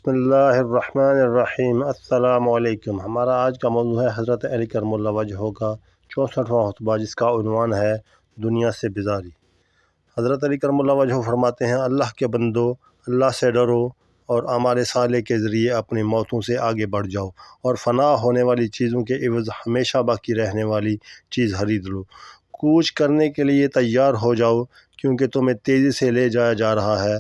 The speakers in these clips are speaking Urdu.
بسم اللہ الرحمن الرحیم۔ السلام علیکم۔ ہمارا آج کا موضوع ہے حضرت علی کرم اللہ وجہہ کا 64واں خطبہ، جس کا عنوان ہے دنیا سے بیزاری۔ حضرت علی کرم اللہ وجہہ فرماتے ہیں، اللہ کے بندو، اللہ سے ڈرو اور اعمال صالح کے ذریعے اپنی موتوں سے آگے بڑھ جاؤ اور فنا ہونے والی چیزوں کے عوض ہمیشہ باقی رہنے والی چیز خرید لو۔ کوچ کرنے کے لیے تیار ہو جاؤ، کیونکہ تمہیں تیزی سے لے جایا جا رہا ہے،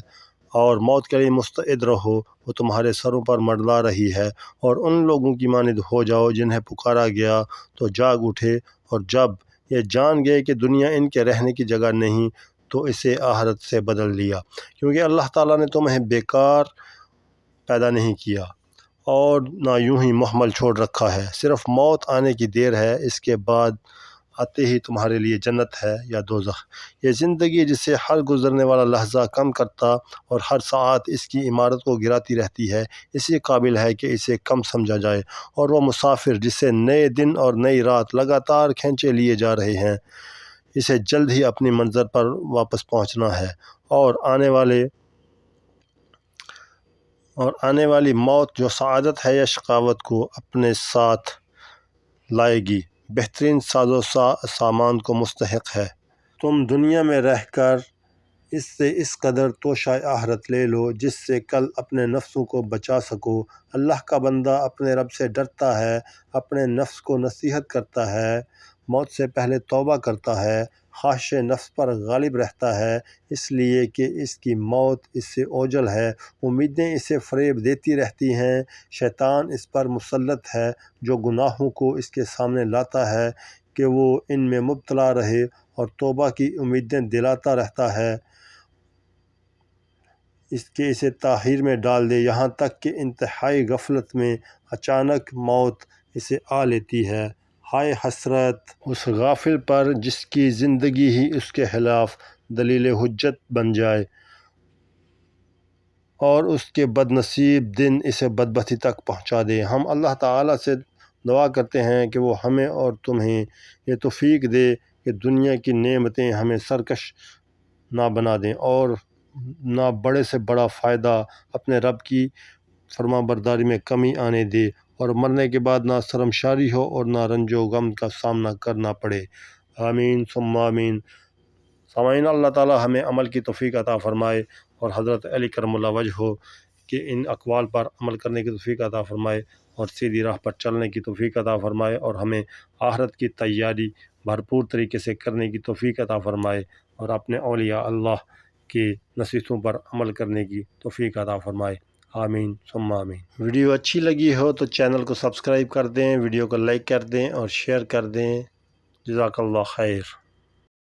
اور موت کے لیے مستعد رہو، وہ تمہارے سروں پر منڈلا رہی ہے۔ اور ان لوگوں کی مانند ہو جاؤ جنہیں پکارا گیا تو جاگ اٹھے، اور جب یہ جان گئے کہ دنیا ان کے رہنے کی جگہ نہیں، تو اسے آخرت سے بدل لیا، کیونکہ اللہ تعالیٰ نے تمہیں بیکار پیدا نہیں کیا اور نہ یوں ہی محمل چھوڑ رکھا ہے۔ صرف موت آنے کی دیر ہے، اس کے بعد آتے ہی تمہارے لیے جنت ہے یا دوزخ۔ یہ زندگی جسے ہر گزرنے والا لحظہ کم کرتا اور ہر ساعت اس کی عمارت کو گراتی رہتی ہے، اسی قابل ہے کہ اسے کم سمجھا جائے۔ اور وہ مسافر جسے نئے دن اور نئی رات لگاتار کھینچے لیے جا رہے ہیں، اسے جلد ہی اپنی منزل پر واپس پہنچنا ہے، اور آنے والی موت جو سعادت ہے یا شقاوت کو اپنے ساتھ لائے گی، بہترین ساز و سامان کو مستحق ہے۔ تم دنیا میں رہ کر اس سے اس قدر توشہ آخرت لے لو جس سے کل اپنے نفسوں کو بچا سکو۔ اللہ کا بندہ اپنے رب سے ڈرتا ہے، اپنے نفس کو نصیحت کرتا ہے، موت سے پہلے توبہ کرتا ہے، خواہش نفس پر غالب رہتا ہے، اس لیے کہ اس کی موت اس سے اوجھل ہے، امیدیں اسے فریب دیتی رہتی ہیں، شیطان اس پر مسلط ہے جو گناہوں کو اس کے سامنے لاتا ہے کہ وہ ان میں مبتلا رہے، اور توبہ کی امیدیں دلاتا رہتا ہے اسے تاخیر میں ڈال دے، یہاں تک کہ انتہائی غفلت میں اچانک موت اسے آ لیتی ہے۔ ہائے حسرت اس غافل پر جس کی زندگی ہی اس کے خلاف دلیل حجت بن جائے، اور اس کے بد نصیب دن اسے بدبختی تک پہنچا دے۔ ہم اللہ تعالیٰ سے دعا کرتے ہیں کہ وہ ہمیں اور تمہیں یہ توفیق دے کہ دنیا کی نعمتیں ہمیں سرکش نہ بنا دیں، اور نہ بڑے سے بڑا فائدہ اپنے رب کی فرما برداری میں کمی آنے دے، اور مرنے کے بعد نہ شرمساری ہو اور نہ رنج و غم کا سامنا کرنا پڑے۔ آمین ثم آمین۔ سامعین، اللہ تعالی ہمیں عمل کی توفیق عطا فرمائے، اور حضرت علی کرم اللہ وجہہ کے ان اقوال پر عمل کرنے کی توفیق عطا فرمائے، اور سیدھی راہ پر چلنے کی توفیق عطا فرمائے، اور ہمیں آخرت کی تیاری بھرپور طریقے سے کرنے کی توفیق عطا فرمائے، اور اپنے اولیاء اللہ کی نصیحتوں پر عمل کرنے کی توفیق عطا فرمائے۔ آمین ثم آمین۔ ویڈیو اچھی لگی ہو تو چینل کو سبسکرائب کر دیں، ویڈیو کو لائک کر دیں اور شیئر کر دیں۔ جزاک اللہ خیر۔